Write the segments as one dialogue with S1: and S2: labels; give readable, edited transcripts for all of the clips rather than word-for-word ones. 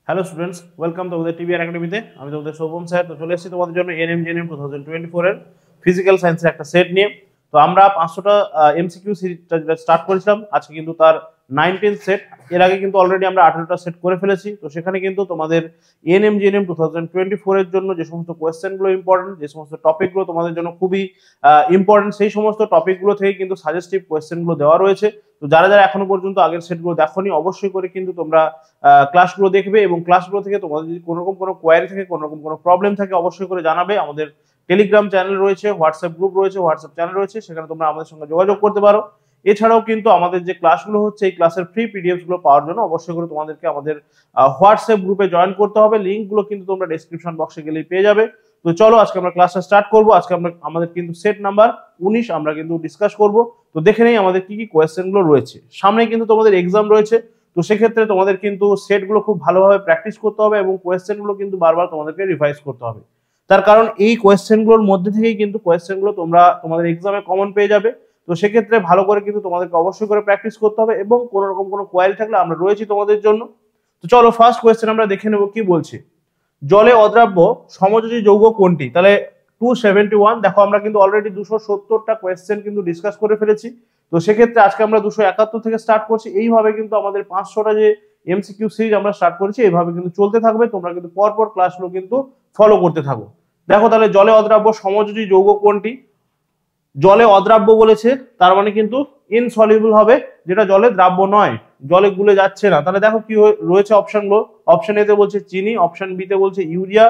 S1: Hello students, welcome তোমাদের TVR একাডেমিতে। আমি তোমাদের শোভম স্যার। তো চলে এসেছি তোমাদের জন্য এনএমজিএনএম 2024 এর ফিজিক্যাল সায়েন্সের একটা সেট নিয়ে। তো আমরা 500টা এমসিকিউ সিরিজটা যেটা স্টার্ট করেছিলাম, আজকে কিন্তু তার 19 সেট। এর আগে কিন্তু অলরেডি আমরা 18টা সেট করে ফেলেছি। তো সেখানে কিন্তু তোমাদের এনএমজিএনএম 2024 এর জন্য যে সমস্ত কোয়েশ্চেনগুলো ইম্পর্টেন্ট, যে সমস্ত টপিকগুলো তোমাদের জন্য খুবই ইম্পর্টেন্ট, সেই সমস্ত টপিকগুলো থেকে কিন্তু সাজেস্টিভ কোয়েশ্চেনগুলো দেওয়া রয়েছে। তো যারা যারা এখনো পর্যন্ত আগের সেটগুলো দেখোনি, অবশ্যই করে কিন্তু তোমরা ক্লাসগুলো দেখবে এবং ক্লাসগুলো থেকে তোমাদের যদি কোনো রকম কোনো কোয়ারি থাকে, কোনো রকম কোনো প্রবলেম থাকে, অবশ্যই করে জানাবে। আমাদের টেলিগ্রাম চ্যানেল রয়েছে, হোয়াটসঅ্যাপ গ্রুপ রয়েছে, হোয়াটসঅ্যাপ চ্যানেল রয়েছে, সেখানে তোমরা আমাদের সঙ্গে যোগাযোগ করতে পারো। এছাড়াও কিন্তু আমাদের যে ক্লাসগুলো হচ্ছে, এই ক্লাসের ফ্রি পিডিএফ গুলো পাওয়ার জন্য অবশ্যই করে তোমাদেরকে আমাদের হোয়াটসঅ্যাপ গ্রুপে জয়েন করতে হবে। লিঙ্কগুলো কিন্তু তোমরা ডেসক্রিপশন বক্সে গেলেই পেয়ে যাবে। তো চলো আজকে আমরা ক্লাসটা স্টার্ট করবো। আজকে আমাদের কিন্তু সেট নাম্বার 19 আমরা কিন্তু ডিসকাস করব। তো দেখে নেই আমাদের কি কি কোয়েশ্চেন গুলো রয়েছে। সামনে কিন্তু তোমাদের এক্সাম রয়েছে। তো সেক্ষেত্রে তোমাদের কিন্তু সেটগুলো খুব ভালোভাবে প্র্যাকটিস করতে হবে এবং কোয়েশ্চেনগুলো কিন্তু বারবার তোমাদেরকে রিভাইজ করতে হবে। তার কারণ এই কোয়েশ্চেনগুলোর মধ্যে থেকেই কিন্তু কোয়েশ্চেনগুলো তোমরা তোমাদের এক্সামে কমন পেয়ে যাবে। তো সেক্ষেত্রে ভালো করে কিন্তু তোমাদেরকে অবশ্যই করে প্র্যাকটিস করতে হবে এবং কোনো রকম কোনো কোয়ারি থাকলে আমরা রয়েছি তোমাদের জন্য। তো চলো ফার্স্ট কোয়েশ্চেন আমরা দেখে নেব কি বলছে। জলে অদ্রাব্য সমযোজী যৌগ কোনটি? তাহলে 271। দেখো আমরা কিন্তু অলরেডি 270টা কোয়েশ্চেন কিন্তু ডিসকাস করে ফেলেছি। তো সেক্ষেত্রে আজকে আমরা 271 থেকে স্টার্ট করছি। এইভাবে কিন্তু আমাদের 500টা যে এমসিকিউ সিরিজ আমরা স্টার্ট করেছি, এইভাবে কিন্তু চলতে থাকবে। তোমরা কিন্তু পরপর ক্লাসগুলো কিন্তু ফলো করতে থাকো। দেখো তাহলে জলে অদ্রাব্য সমযোজী যৌগ কোনটি? জলে অদ্রাব্য বলেছে, তার মানে কিন্তু ইনসলিউবল হবে, যেটা জলে দ্রাব্য নয়, জলে গুলে যাচ্ছে না। তাহলে দেখো কি রয়েছে অপশনগুলো। অপশন এ তে বলছে চিনি, অপশন বি তে বলছে ইউরিয়া,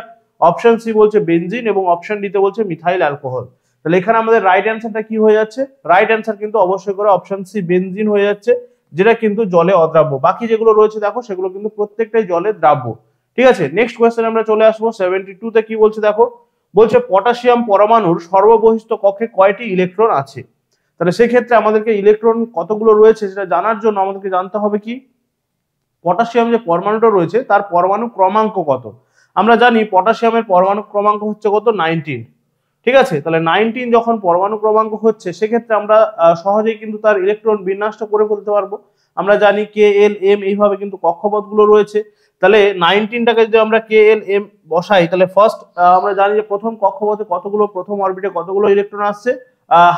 S1: অপশন সি বলছে বেনজিন এবং অপশন ডি তে বলছে মিথাইল অ্যালকোহল। তাহলে এখানে আমাদের রাইট অ্যান্সারটা কি হয়ে যাচ্ছে? রাইট অ্যান্সার কিন্তু অবশ্যই করে অপশন সি বেনজিন হয়ে যাচ্ছে, যেটা কিন্তু জলে অদ্রাব্য। বাকি যেগুলো রয়েছে দেখো, সেগুলো কিন্তু প্রত্যেকটাই জলে দ্রাব্য। ঠিক আছে, নেক্সট কোয়েশ্চেন আমরা চলে আসবো। 72 তে কি বলছে দেখো, বলছে পটাশিয়াম পরমাণুর সর্ববহিস্থ কক্ষে কয়টি ইলেকট্রন আছে? তাহলে সেক্ষেত্রে আমাদেরকে ইলেকট্রন কতগুলো রয়েছে সেটা জানার জন্য আমাদেরকে জানতে হবে কি, পটাশিয়াম যে পরমাণুটা রয়েছে তার পরমাণু ক্রমাঙ্ক কত। আমরা জানি পটাশিয়ামের পরমাণু ক্রমাঙ্ক হচ্ছে কত? 19। ঠিক আছে, তাহলে 19 যখন পরমাণু ক্রমাঙ্ক হচ্ছে, সেক্ষেত্রে আমরা সহজেই কিন্তু তার ইলেকট্রন বিন্যাসটা করে ফেলতে পারবো। আমরা জানি কে এল এম এইভাবে কিন্তু কক্ষপথগুলো রয়েছে। তাহলে 19টাকে যদি আমরা কে এল এম বসাই, তাহলে ফার্স্ট আমরা জানি যে প্রথম কক্ষপথে কতগুলো, প্রথম অরবিটে কতগুলো ইলেকট্রন আসছে,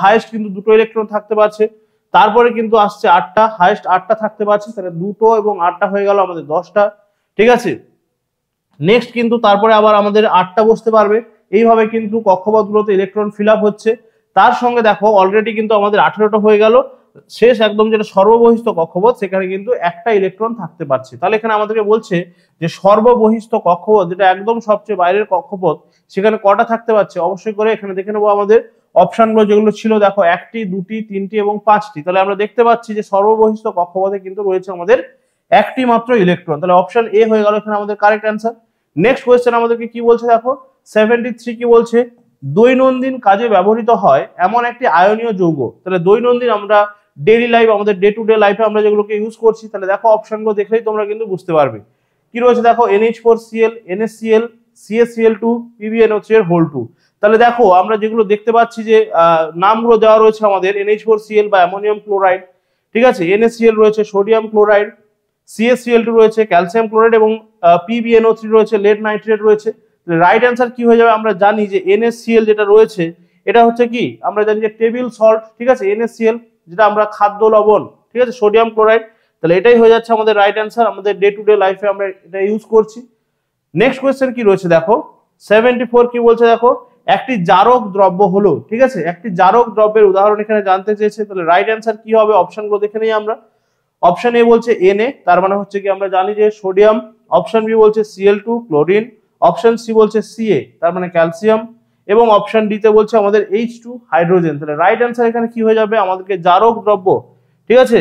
S1: হাইয়েস্ট কিন্তু 2টো ইলেকট্রন থাকতে পারছে। তারপরে কিন্তু আসছে 8টা, হাইয়েস্ট 8টা থাকতে পারছে। তাহলে 2টো এবং 8টা হয়ে গেল আমাদের 10টা। ঠিক আছে, নেক্সট কিন্তু তারপরে আবার আমাদের 8টা বসতে পারবে। এইভাবে কিন্তু কক্ষপথগুলোতে ইলেকট্রন ফিল আপ হচ্ছে। তার সঙ্গে দেখো অলরেডি কিন্তু আমাদের 18টা হয়ে গেল। শেষ একদম যেটা সর্ববহিস্থ কক্ষপথ, সেখানে কিন্তু একটা ইলেকট্রন থাকতে পারছে। তাহলে এখানে আমাদেরকে বলছে যে সর্ববহিস্থ কক্ষপথ, যেটা একদম সবচেয়ে বাইরের কক্ষপথ, সেখানে কটা থাকতে পারছে। অবশ্যই করে এখানে দেখে নেবো আমাদের অপশনগুলো যেগুলো ছিল। দেখো 1টি, 2টি, 3টি এবং 5টি। তাহলে আমরা দেখতে পাচ্ছি যে সর্ববহিস্থ কক্ষপথে কিন্তু রয়েছে আমাদের একটি মাত্র ইলেকট্রন। তাহলে অপশন এ হয়ে গেল এখানে আমাদের কারেক্ট অ্যান্সার। নেক্সট কোয়েশ্চেন আমাদেরকে কি বলছে দেখো, 73 কি বলছে, দৈনন্দিন কাজে ব্যবহৃত হয় এমন একটি আয়নীয় যৌগ। তাহলে দৈনন্দিন আমরা ডেইলি লাইফ, আমাদের ডে টু ডে লাইফে আমরা যেগুলোকে ইউজ করছি, তাহলে দেখো অপশনগুলো দেখলেই তোমরা কিন্তু বুঝতে পারবে কি রয়েছে। দেখো NH4Cl, NaCl, CaCl2, PbNO3 এর হোল 2। তাহলে দেখো আমরা যেগুলো দেখতে পাচ্ছি যে নামগুলো দেওয়া রয়েছে আমাদের, NH4Cl বা অ্যামোনিয়াম ক্লোরাইড, ঠিক আছে, NaCl রয়েছে সোডিয়াম ক্লোরাইড, CaCl2 রয়েছে ক্যালসিয়াম ক্লোরাইড এবং PbNO3 রয়েছে লেড নাইট্রেট রয়েছে। রাইট অ্যান্সার কি হয়ে যাবে? আমরা জানি যে NaCl যেটা রয়েছে, এটা হচ্ছে কি, আমরা জানি যে টেবিল সল্ট। ঠিক আছে, NaCl যেটা আমরা খাদ্য লবণ, ঠিক আছে, সোডিয়াম ক্লোরাইড। তাহলে এটাই হয়ে যাচ্ছে আমাদের রাইট অ্যান্সার। আমাদের ডে টু ডে লাইফে আমরা এটা ইউজ করছি। নেক্সট কোয়েশ্চেন কি রয়েছে দেখো, 74 কি বলছে দেখো, একটি জারক দ্রব্য হলো, ঠিক আছে, একটি জারক দ্রব্যের উদাহরণ এখানে জানতে চেয়েছে। তাহলে রাইট অ্যান্সার কি হবে? অপশনগুলো দেখে নেই আমরা। অপশন এ বলছে Na, তার মানে হচ্ছে কি আমরা জানি যে সোডিয়াম। অপশন বি বলছে Cl2 ক্লোরিন, অপশন সি বলছে Ca, তার মানে ক্যালসিয়াম, এবং অপশন ডি তে বলছে আমাদের H2 হাইড্রোজেন। তাহলে রাইট অ্যান্সার এখানে কি হয়ে যাবে? আমাদেরকে জারক দ্রব্য, ঠিক আছে,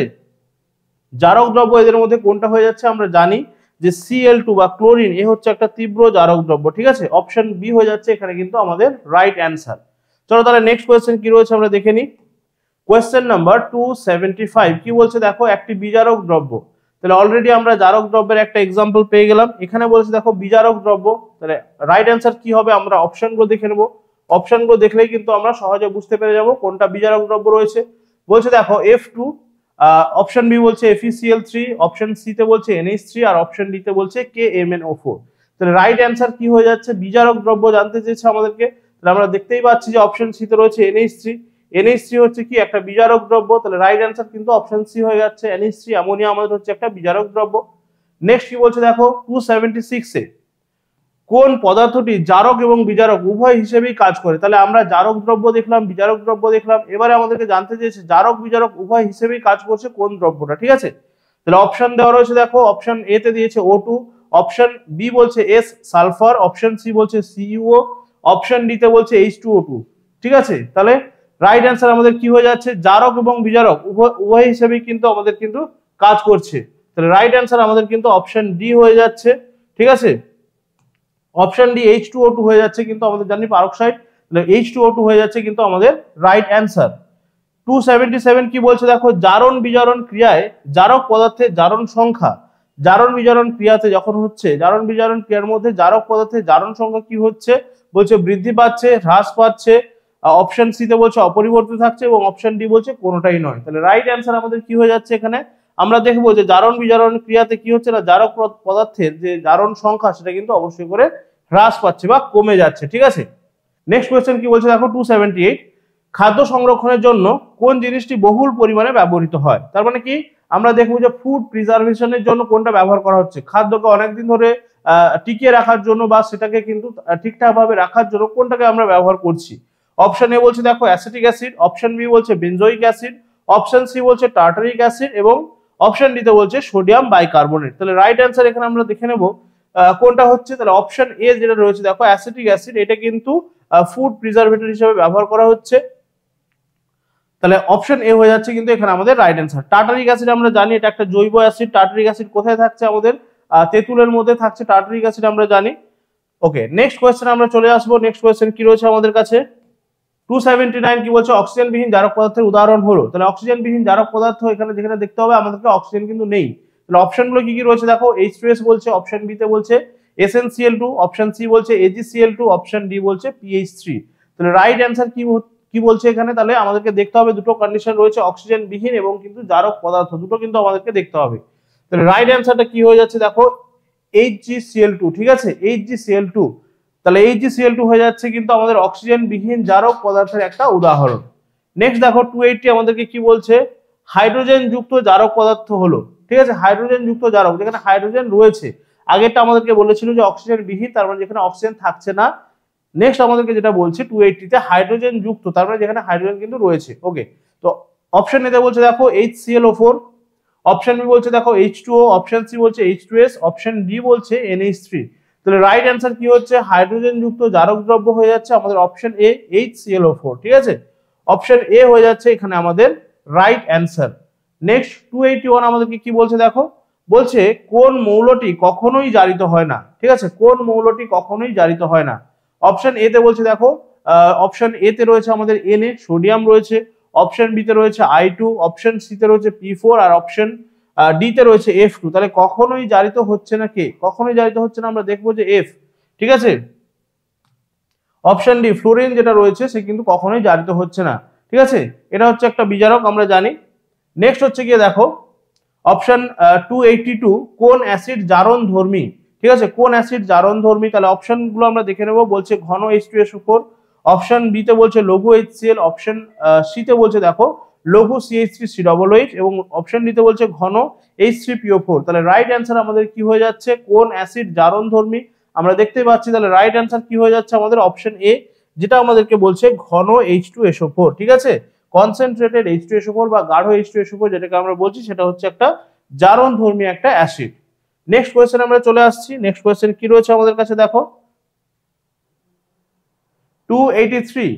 S1: জারক দ্রব্য এদের মধ্যে কোনটা হয়ে যাচ্ছে? আমরা জানি যে Cl2 বা ক্লোরিন, এ হচ্ছে একটা তীব্র জারক দ্রব্য। ঠিক আছে, অপশন বি হয়ে যাচ্ছে এখানে কিন্তু আমাদের রাইট অ্যান্সার। চলো তাহলে নেক্সট কোয়েশ্চেন কি রয়েছে আমরা দেখে নিই। কোয়েশ্চেন নাম্বার 275 কি বলছে দেখো, একটি বিজারক দ্রব্য। তাহলে অলরেডি আমরা জারক দ্রব্যের একটা এক্সাম্পল পেয়ে গেলাম। এখানে বলছে দেখো বিজারক দ্রব্য। তাহলে রাইট অ্যান্সার কি হবে? আমরা অপশনগুলো দেখে নেব। অপশনগুলো দেখলেই কিন্তু আমরা সহজে বুঝতে পেরে যাব কোনটা বিজারক দ্রব্য রয়েছে। বলছে দেখো F2, অপশন বি বলছে FeCl3, অপশন সি তে বলছে NH3 আর অপশন ডি তে বলছে KMnO4। তাহলে রাইট অ্যান্সার কি হয়ে যাচ্ছে? বিজারক দ্রব্য জানতে চেয়েছে আমাদেরকে। তাহলে আমরা দেখতেই পাচ্ছি যে অপশন সি তে রয়েছে NH3। NH3 হচ্ছে কি একটা বিজারক দ্রব্য, তাহলে রাইট অ্যান্সার কিন্তু অপশন সি হয়ে যাচ্ছে। NH3 অ্যামোনিয়া আমাদের হচ্ছে একটা বিজারক দ্রব্য। নেক্সট কি বলছে দেখো 276 এ কোন পদার্থটি জারক এবং বিজারক উভয় হিসেবেই কাজ করে? তাহলে আমরা জারক দ্রব্য দেখলাম, বিজারক দ্রব্য দেখলাম, এবারে আমাদেরকে জানতে চেয়েছে জারক বিজারক উভয় হিসেবেই কাজ করছে কোন দ্রব্যটা। ঠিক আছে, তাহলে অপশন দেওয়া রয়েছে দেখো, অপশন এ তে দিয়েছে O2, অপশন বি বলছে S সালফার, অপশন সি বলছে CuO, অপশন ডি তে বলছে H2O2। ঠিক আছে, তাহলে রাইট অ্যান্সার আমাদের কি হয়ে যাচ্ছে? জারক এবং বিজারক উভয় হিসেবেই কিন্তু আমাদের কিন্তু কাজ করছে। তাহলে রাইট অ্যান্সার আমাদের কিন্তু অপশন ডি হয়ে যাচ্ছে। ঠিক আছে, অপশন ডি H2O2 হয়ে যাচ্ছে কিন্তু আমাদের জানি পারক্সাইড, তাহলে H2O2 হয়ে যাচ্ছে কিন্তু আমাদের রাইট অ্যান্সার। 277 কি বলছে দেখো, জারণ বিজারণ ক্রিয়ায় জারক পদার্থের জারণ সংখ্যা, জারণ বিজারণ ক্রিয়াতে যখন হচ্ছে, জারণ বিজারণ ক্রিয়ার মধ্যে জারক পদার্থের জারণ সংখ্যা কি হচ্ছে? বলছে বৃদ্ধি পাচ্ছে, হ্রাস পাচ্ছে। অপশন সি তে বলছে অপরিবর্তিত থাকছে এবং অপশন ডি বলছে কোনোটাই নয়। তাহলে রাইট অ্যান্সার আমাদের কি হয়ে যাচ্ছে এখানে? আমরা দেখবো যে জারণ বিজারণ ক্রিয়াতে কি হচ্ছে না, জারক পদার্থের যে জারণ সংখ্যা সেটা কিন্তু অবশ্যই করে হ্রাস পাচ্ছে বা কমে যাচ্ছে। ঠিক আছে, নেক্সট কোয়েশ্চেন কি বলছে দেখো 278, খাদ্য সংরক্ষণের জন্য কোন জিনিসটি বহুল পরিমাণে ব্যবহৃত হয়? তার মানে কি আমরা দেখবো যে ফুড প্রিজার্ভেশনের জন্য কোনটা ব্যবহার করা হচ্ছে, খাদ্যকে অনেকদিন ধরে টিকিয়ে রাখার জন্য বা সেটাকে কিন্তু ঠিকঠাক ভাবে রাখার জন্য কোনটাকে আমরা ব্যবহার করছি। অপশন এ বলছে দেখো অ্যাসিটিক অ্যাসিড, অপশন বি বলছে বেনজোইক অ্যাসিড, অপশন সি বলছে টার্টারিক অ্যাসিড এবং অপশন ডি তে বলছে সোডিয়াম বাইকার্বনেট। তাহলে রাইট অ্যান্সার এখানে আমরা দেখে নেব কোনটা হচ্ছে। তাহলে অপশন এ যেটা রয়েছে দেখো অ্যাসিটিক অ্যাসিড, এটা কিন্তু ফুড প্রিজারভেটর হিসেবে ব্যবহার করা হচ্ছে। তাহলে অপশন এ হয়ে যাচ্ছে কিন্তু এখানে আমাদের রাইট অ্যান্সার। টার্টারিক অ্যাসিড আমরা জানি এটা একটা জৈব অ্যাসিড। টার্টারিক অ্যাসিড কোথায় থাকছে? আমাদের তেঁতুলের মধ্যে থাকছে টার্টারিক অ্যাসিড আমরা জানি। ওকে, নেক্সট কোয়েশ্চেন আমরা চলে আসবো। নেক্সট কোয়েশ্চেন কি রয়েছে আমাদের কাছে 279 কি বলছে, অক্সিজেন বিহীন জারক পদার্থের উদাহরণ হলো। তাহলে অক্সিজেন বিহীন জারক পদার্থ এখানে যেখানে দেখতে হবে আমাদেরকে অক্সিজেন কিন্তু নেই। তাহলে অপশনগুলো কি কি রয়েছে দেখো, H2S বলছে, অপশন বি তে বলছে SnCl2, অপশন সি বলছে AgCl2, অপশন ডি বলছে PH3। তাহলে রাইট অ্যান্সার কি বলছে এখানে? তাহলে আমাদেরকে দেখতে হবে দুটো কন্ডিশন রয়েছে, অক্সিজেন বিহীন এবং কিন্তু জারক পদার্থ, দুটো কিন্তু আমাদেরকে দেখতে হবে। তাহলে রাইট অ্যান্সারটা কি হয়ে যাচ্ছে দেখো HgCl2। ঠিক আছে, HgCl2, তাহলে HgCl2 হয়ে যাচ্ছে কিন্তু আমাদের অক্সিজেন বিহীন জারক পদার্থের একটা উদাহরণ। নেক্সট দেখো 280 আমাদেরকে কি বলছে, হাইড্রোজেন যুক্ত জারক পদার্থ হলো। ঠিক আছে, হাইড্রোজেন যুক্ত জারক যেখানে হাইড্রোজেন রয়েছে, আগেরটা আমাদেরকে বলেছিল যে অক্সিজেন বিহীন, তার মানে যেখানে অক্সিজেন থাকছে না। নেক্সট আমাদেরকে যেটা বলছে 280 তে হাইড্রোজেন যুক্ত, তার মানে যেখানে হাইড্রোজেন কিন্তু রয়েছে। ওকে, তো অপশন এতে বলছে দেখো HClO4, অপশন বি বলছে দেখো H2O, অপশন সি বলছে H2S, অপশন ডি বলছে NH3। তাহলে রাইট অ্যান্সার কি হচ্ছে? হাইড্রোজেন যুক্ত জারক দ্রব্য হয়ে যাচ্ছে আমাদের অপশন এ HClO4। ঠিক আছে, অপশন এ হয়ে যাচ্ছে এখানে আমাদের রাইট অ্যান্সার। নেক্সট 281 আমাদেরকে কি বলছে দেখো, বলছে কোন মৌলটি কখনোই জারিত হয় না। ঠিক আছে, কোন মৌলটি কখনোই জারিত হয় না। অপশন এ তে বলছে দেখো, অপশন এ তে রয়েছে আমাদের Na, সোডিয়াম রয়েছে, অপশন বি তে রয়েছে I2, অপশন সি তে রয়েছে P4 আর অপশন ডি তে রয়েছে F2। তাহলে কখনোই জারিত হচ্ছে না কে? কখনোই জারিত হচ্ছে না, আমরা দেখবো যে F। ঠিক আছে, অপশন ডি ফ্লোরিন যেটা রয়েছে সে কিন্তু কখনোই জারিত হচ্ছে না। ঠিক আছে, এটা হচ্ছে একটা বিজারক আমরা জানি। নেক্সট হচ্ছে গিয়ে দেখো অপশন 282, কোন অ্যাসিড জারণ ধর্মী? ঠিক আছে, কোন অ্যাসিড জারণ ধর্মী? তাহলে অপশন গুলো আমরা দেখে নেব। বলছে ঘন H2SO4, অপশন বি তে বলছে লঘু HCl, অপশন সি তে বলছে দেখো লঘু CH3COOH এবং অপশন ডি তে বলছে ঘন H3PO4। তাহলে রাইট অ্যান্সার আমাদের কি হয়ে যাচ্ছে? কোন অ্যাসিড জারণ ধর্মী? আমরা দেখতে পাচ্ছি তাহলে রাইট অ্যান্সার কি হয়ে যাচ্ছে আমাদের অপশন এ, যেটা আমাদেরকে বলছে ঘন H2SO4। ঠিক আছে, কনসেন্ট্রেটেড H2SO4 বা গাঢ় H2SO4 যেটাকে আমরা বলছি সেটা হচ্ছে একটা জারণ ধর্মী একটা অ্যাসিড। নেক্সট কোয়েশ্চেন আমরা চলে আসছি। নেক্সট কোয়েশ্চেন কি রয়েছে আমাদের কাছে দেখো 283।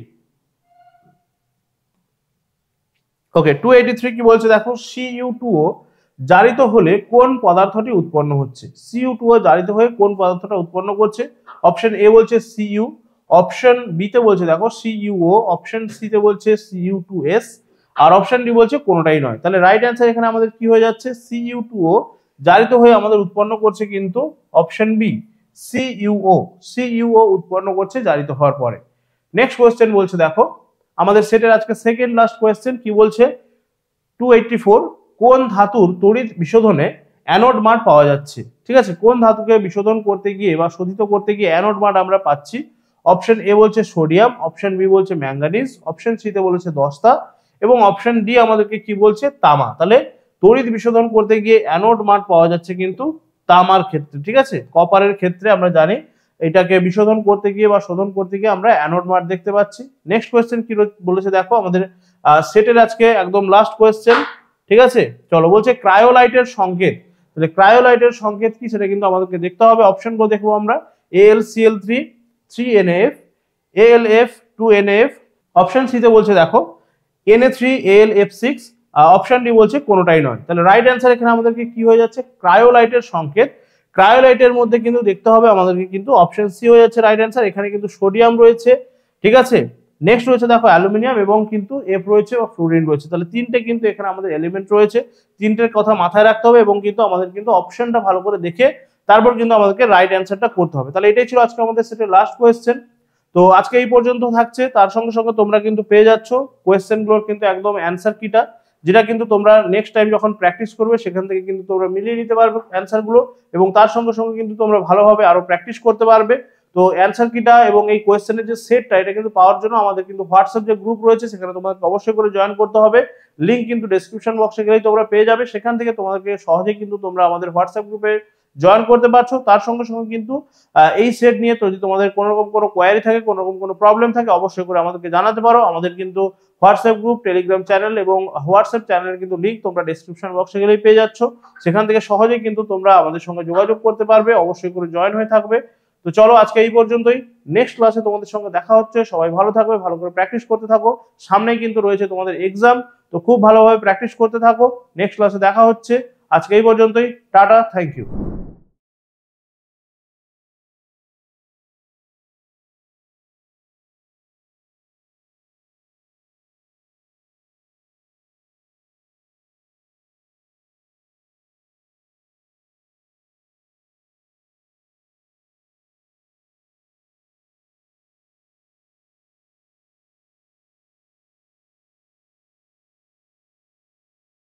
S1: ওকে, 283 কি বলছে দেখো, Cu2O জারিত হলে কোন পদার্থটি উৎপন্ন হচ্ছে? Cu2O জারিত হয়ে কোন পদার্থটা উৎপন্ন করছে? অপশন এ বলছে Cu, অপশন বি তে বলছে দেখো CuO, অপশন সি তে বলছে Cu2S আর অপশন ডি বলছে কোনোটাই নয়। তাহলে রাইট অ্যান্সার এখানে আমাদের কি হয়ে যাচ্ছে? Cu2O জারিত হয়ে আমাদের উৎপন্ন করছে কিন্তু অপশন বি CuO উৎপন্ন করছে জারিত হওয়ার পরে। নেক্সট কোয়েশ্চেন বলছে দেখো আমাদের সেটের আজকে সেকেন্ড লাস্ট কোয়েশ্চেন কি বলছে 284, কোন ধাতুর তড়িৎ বিশোধনে অ্যানোড মাঠ পাওয়া যাচ্ছে। ঠিক আছে, কোন ধাতুকে বিশোধন করতে গিয়ে বা শোধিত করতে গিয়ে অ্যানোড মাঠ আমরা পাচ্ছি। অপশন এ বলছে সোডিয়াম, অপশন বি বলছে ম্যাঙ্গানিজ, অপশন সি তে বলেছে দস্তা এবং অপশন ডি আমাদেরকে কি বলছে তামা। তাহলে তড়িৎ বিশোধন করতে গিয়ে অ্যানোড মাঠ পাওয়া যাচ্ছে কিন্তু তামার ক্ষেত্রে। ঠিক আছে, কপারের ক্ষেত্রে আমরা জানি এটাকে বিশোধন করতে গিয়ে বা শোধন করতে গিয়ে আমরা অ্যানোড মাঠ দেখতে পাচ্ছি। নেক্সট কোয়েশ্চেন কি বলেছে দেখো, আমাদের সেটের আজকে একদম লাস্ট কোয়েশ্চেন। ঠিক আছে, চলো বলছে ক্রায়োলাইটের সংকেত। তাহলে ক্রায়োলাইটের সংকেত কি সেটা কিন্তু আমাদেরকে দেখতে হবে। অপশন গুলো দেখবো আমরা, AlCl3 3NF, AlF 2NF, option C তে বলছে দেখো Na3AlF6, অপশন ডি বলছে কোনোটাই নয়। তাহলে রাইট অ্যান্সার এখানে আমাদেরকে কি হয়ে যাচ্ছে, ক্রায়োলাইটের সংকেত। ক্রায়োলাইটের মধ্যে কিন্তু দেখতে হবে আমাদেরকে কিন্তু অপশন সি হয়ে যাচ্ছে রাইট অ্যান্সার। এখানে কিন্তু সোডিয়াম রয়েছে। ঠিক আছে, নেক্সট রয়েছে দেখো অ্যালুমিনিয়াম এবং কিন্তু এফ রয়েছে বা ফ্লুরিন রয়েছে। তাহলে তিনটে কিন্তু এখানে আমাদের এলিমেন্ট রয়েছে, তিনটের কথা মাথায় রাখতে হবে এবং কিন্তু আমাদের কিন্তু অপশনটা ভালো করে দেখে তারপর কিন্তু আমাদেরকে রাইট অ্যান্সারটা করতে হবে। তাহলে এটাই ছিল আজকে আমাদের সেটের লাস্ট কোয়েশ্চেন। তো আজকে এই পর্যন্ত থাকছে, তার সঙ্গে সঙ্গে তোমরা কিন্তু পেয়ে যাচ্ছ কোয়েশ্চেনগুলোর কিন্তু একদম অ্যান্সার কিটা, যেটা কিন্তু তোমরা নেক্সট টাইম যখন প্র্যাকটিস করবে সেখান থেকে কিন্তু তোমরা মিলিয়ে নিতে পারবে অ্যান্সারগুলো এবং তার সঙ্গে সঙ্গে কিন্তু তোমরা ভালোভাবে আরো প্র্যাকটিস করতে পারবে। তো অ্যান্সার কিটা এবং এই কোয়েশ্চেনের যে সেটটা এটা কিন্তু পাওয়ার জন্য আমাদের কিন্তু হোয়াটসঅ্যাপ যে গ্রুপ রয়েছে সেখানে তোমাদেরকে অবশ্যই করে জয়েন করতে হবে। লিংক কিন্তু ডেসক্রিপশন বক্সে গেলেই তোমরা পেয়ে যাবে, সেখান থেকে তোমাদেরকে সহজেই কিন্তু তোমরা আমাদের হোয়াটসঅ্যাপ গ্রুপে জয়েন করতে পারছো। তার সঙ্গে সঙ্গে কিন্তু এই সেট নিয়ে যদি তোমাদের কোনো রকম কোনো কোয়ারি থাকে, কোনো রকম কোনো প্রবলেম থাকে অবশ্যই করে আমাদেরকে জানাতে পারো। আমাদের কিন্তু হোয়াটসঅ্যাপ গ্রুপ, টেলিগ্রাম চ্যানেল এবং হোয়াটসঅ্যাপ চ্যানেলের কিন্তু লিংক তোমরা ডেসক্রিপশন বক্সে গেলেই পেয়ে যাচ্ছ, সেখান থেকে সহজেই কিন্তু তোমরা আমাদের সঙ্গে যোগাযোগ করতে পারবে, অবশ্যই করে জয়েন হয়ে থাকবে। তো চলো আজকে এই পর্যন্তই, নেক্সট ক্লাসে তোমাদের সঙ্গে দেখা হচ্ছে। সবাই ভালো থাকবে, ভালো করে প্র্যাকটিস করতে থাকো, সামনেই কিন্তু রয়েছে তোমাদের এক্সাম, তো খুব ভালোভাবে প্র্যাকটিস করতে থাকো। নেক্সট ক্লাসে দেখা হচ্ছে, আজকে এই পর্যন্তই, টাটা, থ্যাংক ইউ।